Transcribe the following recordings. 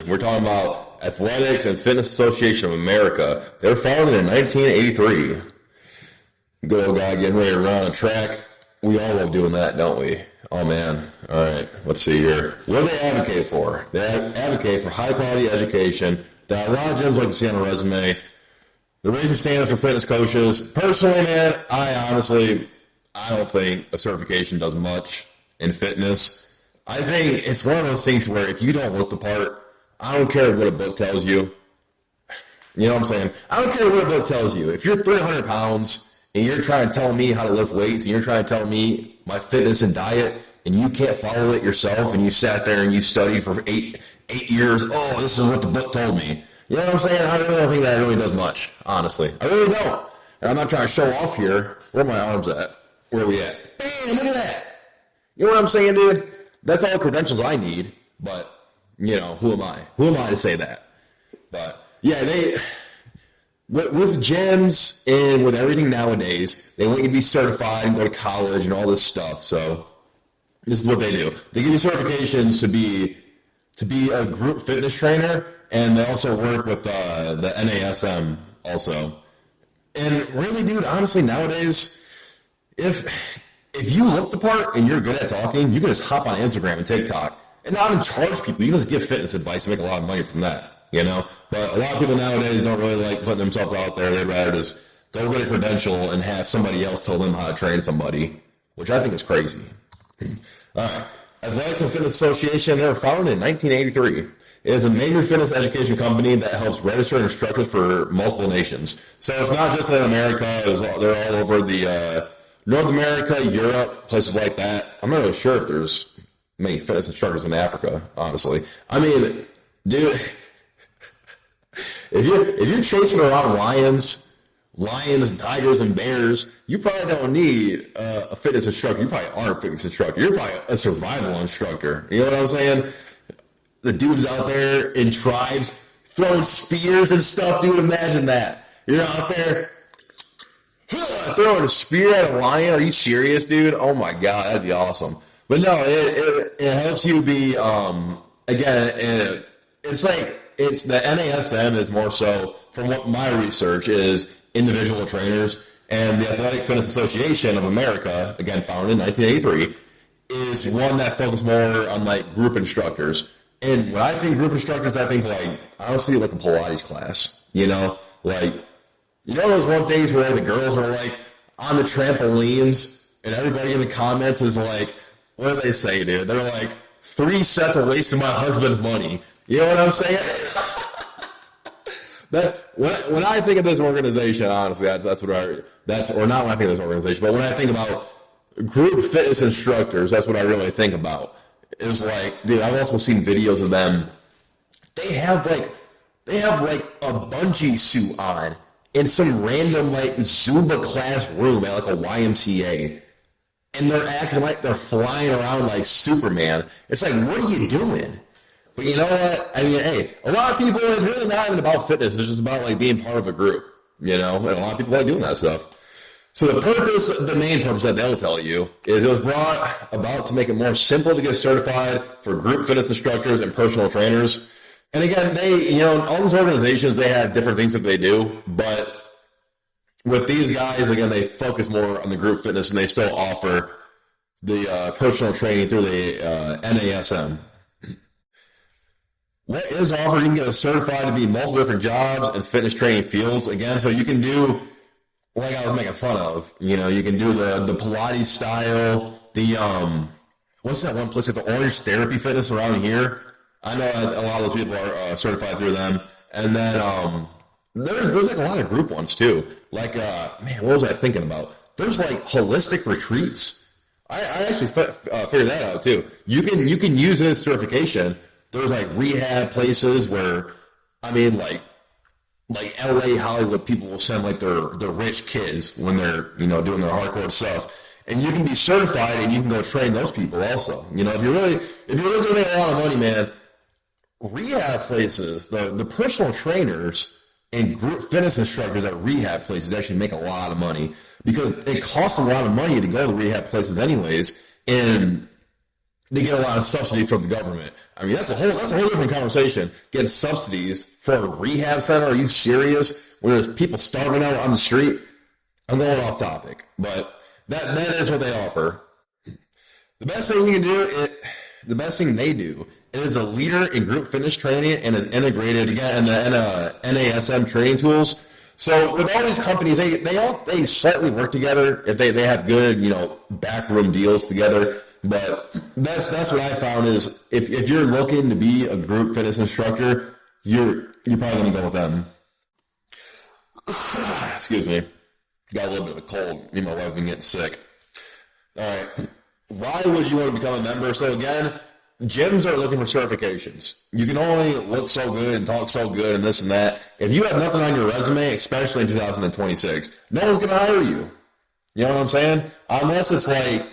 We're talking about Athletics and Fitness Association of America. They were founded in 1983. Good old guy getting ready to run on a track. We all love doing that, don't we? Oh, man. All right, let's see here. What do they advocate for? They advocate for high-quality education that a lot of gyms like to see on a resume. They're raising standards for fitness coaches. Personally, man, I don't think a certification does much in fitness. I think it's one of those things where if you don't look the part, I don't care what a book tells you. You know what I'm saying? I don't care what a book tells you. If you're 300 pounds and you're trying to tell me how to lift weights and you're trying to tell me my fitness and diet and you can't follow it yourself and you sat there and you studied for eight years, oh, this is what the book told me. You know what I'm saying? I really don't think that really does much, honestly. I really don't. And I'm not trying to show off here. Where are my arms at? Where are we at? Bam, look at that. You know what I'm saying, dude? That's all the credentials I need. But, you know, who am I? Who am I to say that? But, yeah, with gyms and with everything nowadays, they want you to be certified and go to college and all this stuff. So, this is what they do. They give you certifications to be a group fitness trainer, and they also work with the NASM also. And really, dude, honestly, nowadays, if you look the part and you're good at talking, you can just hop on Instagram and TikTok and not even charge people. You can just give fitness advice and make a lot of money from that, you know? But a lot of people nowadays don't really like putting themselves out there. They'd rather just go get a credential and have somebody else tell them how to train somebody, which I think is crazy. All right. Athletics and Fitness Association, they were founded in 1983. It is a major fitness education company that helps register instructors for multiple nations. So it's not just in America. They're all over the North America, Europe, places like that. I'm not really sure if there's many fitness instructors in Africa, honestly. I mean, dude, if you're chasing around lions, tigers, and bears, you probably don't need a fitness instructor. You probably aren't a fitness instructor. You're probably a survival instructor. You know what I'm saying? The dudes out there in tribes throwing spears and stuff, dude, imagine that. You're out there throwing a spear at a lion. Are you serious, dude? Oh, my God, that'd be awesome. But no, it helps you be, again, it's the NASM is more so, from what my research is, individual trainers, and the Athletic Fitness Association of America, again founded in 1983, is one that focuses more on like group instructors. And when I think group instructors, I think like honestly like a Pilates class. You know, like those one days where the girls are like on the trampolines and everybody in the comments is like, what do they say, dude? They're like 3 sets are wasting my husband's money. You know what I'm saying? That's when I think of this organization, honestly, or not when I think of this organization, but when I think about group fitness instructors, that's what I really think about. It's like, dude, I've also seen videos of them. They have like a bungee suit on in some random like Zumba class room at like a YMCA, and they're acting like they're flying around like Superman. It's like, what are you doing? But you know what? I mean, hey, a lot of people, it's really not even about fitness. It's just about like being part of a group, you know? And a lot of people like doing that stuff. So the main purpose that they'll tell you is it was brought about to make it more simple to get certified for group fitness instructors and personal trainers. And again, all these organizations, they have different things that they do. But with these guys, again, they focus more on the group fitness and they still offer the personal training through the NASM. What is offered, you can get certified to be multiple different jobs and fitness training fields. Again, so you can do, like I was making fun of, you can do the Pilates style, what's that one place, like the Orange Therapy Fitness around here? I know a lot of those people are certified through them. And then there's like a lot of group ones too. Like, man, what was I thinking about? There's like holistic retreats. I actually figured that out too. You can use this certification. There's like rehab places where, I mean, like LA, Hollywood people will send like their rich kids when they're, doing their hardcore stuff. And you can be certified and you can go train those people also. If you're really doing a lot of money, man, rehab places, the personal trainers and group fitness instructors at rehab places actually make a lot of money because it costs a lot of money to go to rehab places anyways. And they get a lot of subsidies from the government. I mean, that's a whole different conversation. Getting subsidies for a rehab center? Are you serious? Where there's people starving out on the street? I'm going off topic, but that is what they offer. The best thing you can do, the best thing they do, is a leader in group fitness training and is integrated again in the NASM training tools. So with all these companies, they slightly work together if they have good, backroom deals together. But that's what I found is if you're looking to be a group fitness instructor, you're probably going to go with them. Excuse me. Got a little bit of a cold. Me and my wife have been getting sick. All right. Why would you want to become a member? So again, gyms are looking for certifications. You can only look so good and talk so good and this and that. If you have nothing on your resume, especially in 2026, no one's going to hire you. You know what I'm saying? Unless it's like,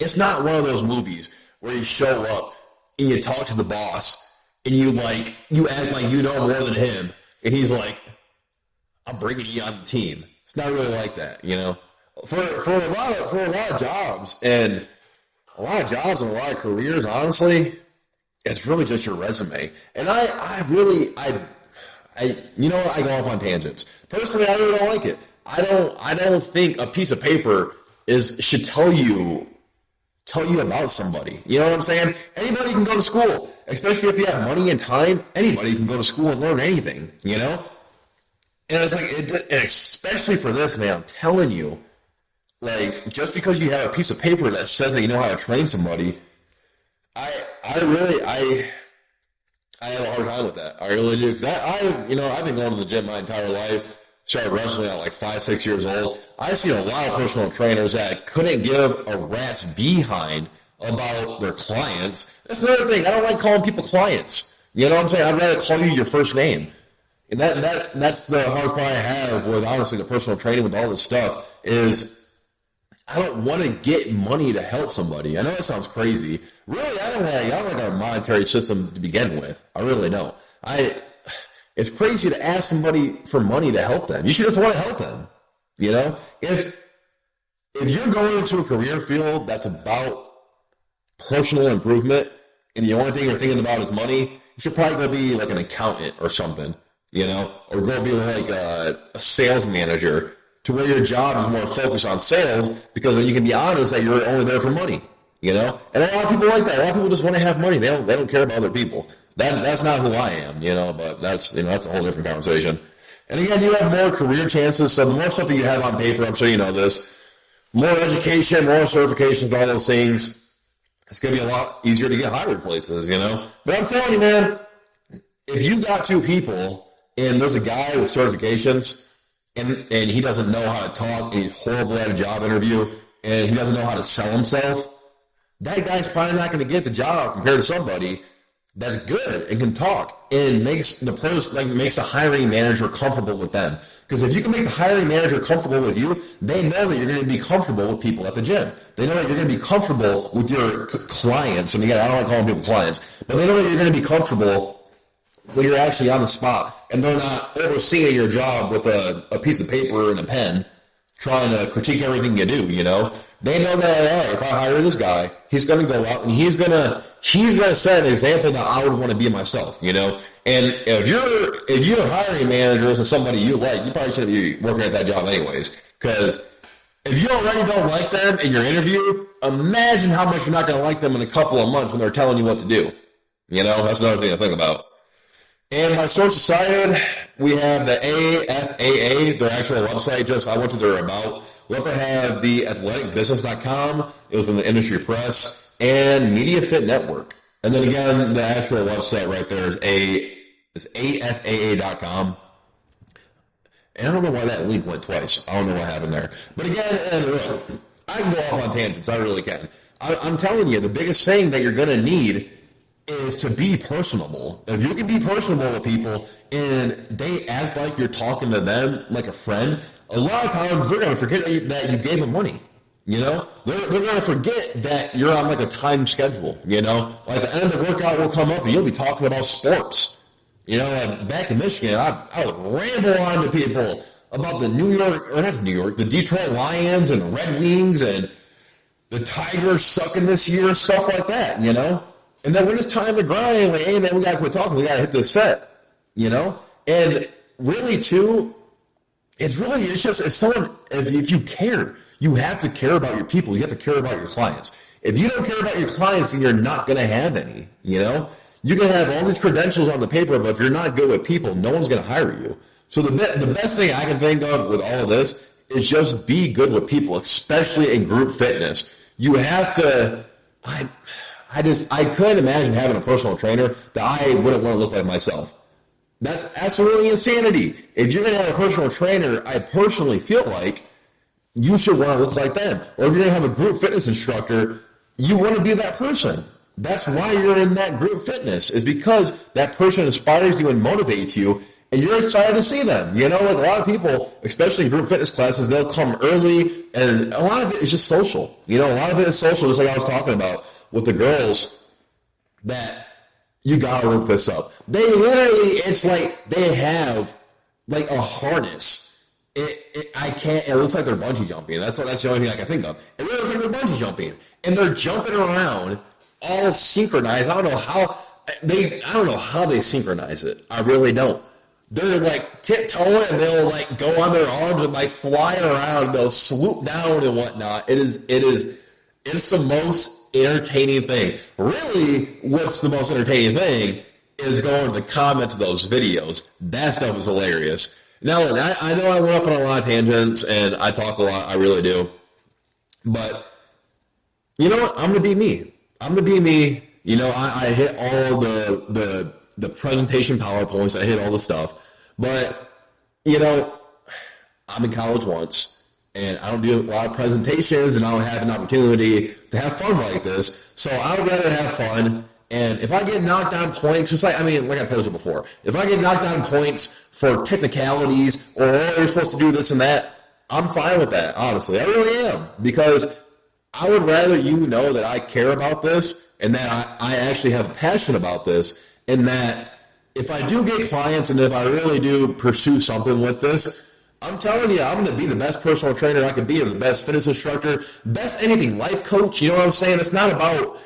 it's not one of those movies where you show up and you talk to the boss and you act like you know more than him. And he's like, I'm bringing you on the team. It's not really like that, For a lot of jobs and a lot of careers, honestly, it's really just your resume. And I go off on tangents. Personally, I really don't like it. I don't think a piece of paper should tell you about somebody. You know what I'm saying? Anybody can go to school, especially if you have money and time. Anybody can go to school and learn anything, And it's like, and especially for this, man, I'm telling you, just because you have a piece of paper that says that you know how to train somebody, I have a hard time with that. I really do. Because I've been going to the gym my entire life. Started wrestling at 5, 6 years old. I've seen a lot of personal trainers that couldn't give a rat's behind about their clients. That's another thing. I don't like calling people clients. You know what I'm saying? I'd rather call you your first name. And that's the hardest part I have with, honestly, the personal training with all this stuff is I don't want to get money to help somebody. I know that sounds crazy. Really, I don't like our monetary system to begin with. I really don't. It's crazy to ask somebody for money to help them. You should just want to help them. If you're going into a career field that's about personal improvement and the only thing you're thinking about is money, you should probably go be like an accountant or something, or go be like a sales manager to where your job is more focused on sales because then you can be honest that you're only there for money, And a lot of people like that. A lot of people just want to have money. They don't care about other people. That's not who I am, but that's a whole different conversation. And again, you have more career chances, so the more stuff that you have on paper, I'm sure you know this, more education, more certifications, all those things, it's going to be a lot easier to get hired places, But I'm telling you, man, if you got two people and there's a guy with certifications and he doesn't know how to talk and he's horrible at a job interview and he doesn't know how to sell himself, that guy's probably not going to get the job compared to somebody that's good and can talk and makes the hiring manager comfortable with them. Because if you can make the hiring manager comfortable with you, they know that you're going to be comfortable with people at the gym. They know that you're going to be comfortable with your clients. And again, I don't like calling people clients, but they know that you're going to be comfortable when you're actually on the spot and they're not overseeing your job with a piece of paper and a pen trying to critique everything you do, They know that, all right, if I hire this guy, he's going to go out and he's going to set an example that I would want to be myself, And if you're hiring managers and somebody you like, you probably shouldn't be working at that job anyways. Because if you already don't like them in your interview, imagine how much you're not going to like them in a couple of months when they're telling you what to do. That's another thing to think about. And my sources cited, we have the AFAA, their actual website. I went to their about. We also have the athleticbusiness.com. It was in the industry press and MediaFit Network. And then again, the actual website right there is AFAA.com. And I don't know why that link went twice. I don't know what happened there. But again, look, I can go off on tangents. I really can. I'm telling you, the biggest thing that you're going to need is to be personable. If you can be personable with people and they act like you're talking to them like a friend, a lot of times they're going to forget that you gave them money. They're going to forget that you're on a time schedule. Like the end of the workout will come up and you'll be talking about sports. Back in Michigan, I would ramble on to people about the the Detroit Lions and the Red Wings and the Tigers sucking this year, stuff like that, you know? And then when it's time to grind, like, hey, man, we got to quit talking. We got to hit this set, you know? And really, too, it's just, if you care, you have to care about your people. You have to care about your clients. If you don't care about your clients, then you're not going to have any, you know? You can have all these credentials on the paper, but if you're not good with people, no one's going to hire you. So the best thing I can think of with all of this is just be good with people, especially in group fitness. You have to, I couldn't imagine having a personal trainer that I wouldn't want to look like myself. That's absolutely insanity. If you're going to have a personal trainer, I personally feel like you should want to look like them. Or if you're going to have a group fitness instructor, you want to be that person. That's why you're in that group fitness, is because that person inspires you and motivates you, and you're excited to see them. You know, like a lot of people, especially in group fitness classes, they'll come early, and a lot of it is just social. You know, a lot of it is social, just like I was talking about with the girls, that you gotta look this up. They literally, it's like they have like a harness. It looks like they're bungee jumping. That's the only thing I can think of. It really looks like they're bungee jumping. And they're jumping around all synchronized. I don't know how they synchronize it. I really don't. They're like tiptoeing and they'll like go on their arms and like fly around. They'll swoop down and whatnot. It's the most entertaining thing. Really, what's the most entertaining thing is going to the comments of those videos. That stuff is hilarious. Now, I know I went off on a lot of tangents and I talk a lot. I really do. But you know what? I'm going to be me. I'm going to be me. You know, I hit all the presentation PowerPoints. I hit all the stuff. But, you know, I'm in college once, and I don't do a lot of presentations, and I don't have an opportunity to have fun like this. So I would rather have fun. And if I get knocked down points, just like I told you before, if I get knocked down points for technicalities or you're supposed to do this and that, I'm fine with that, honestly. I really am. Because I would rather you know that I care about this and that I actually have a passion about this, and that if I do get clients and if I really do pursue something with this, I'm telling you, I'm going to be the best personal trainer I can be, or the best fitness instructor, best anything, life coach. You know what I'm saying? It's not about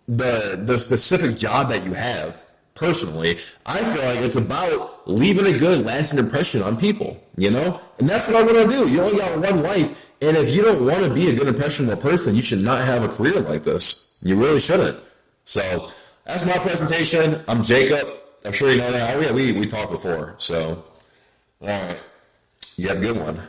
the specific job that you have. Personally, I feel like it's about leaving a good, lasting impression on people, you know? And that's what I want to do. You only got one life, and if you don't want to be a good, impressionable person, you should not have a career like this. You really shouldn't. So that's my presentation. I'm Jacob. I'm sure you know that. Oh, yeah, we talked before. So, all right. You have a good one.